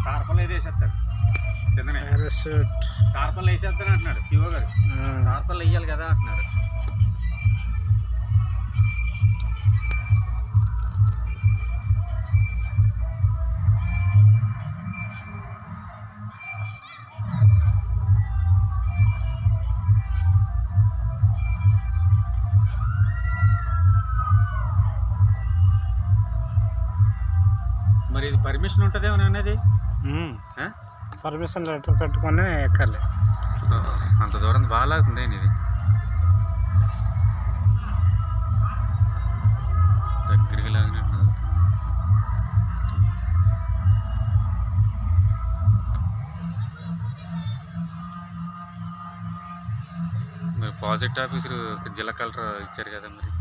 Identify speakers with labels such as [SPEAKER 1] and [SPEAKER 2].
[SPEAKER 1] టార్పల్ అయితే వేసేస్తాడు కిందనే టార్పల్ వేసేస్తాను అంటున్నాడు పిఓ గారు. టార్పల్ వేయాలి కదా అంటున్నాడు. మరి ఇది పర్మిషన్ ఉంటుందేమో అనేది
[SPEAKER 2] పర్మిషన్ లెటర్ పెట్టుకొని ఎక్కాలి.
[SPEAKER 1] అంత దూరం బాగా లాగుతుంది ఇది దగ్గరికి లాగినట్టు. మరి ప్రాజెక్ట్ ఆఫీసర్ జిల్లా కలెక్టర్ ఇచ్చారు కదా మరి.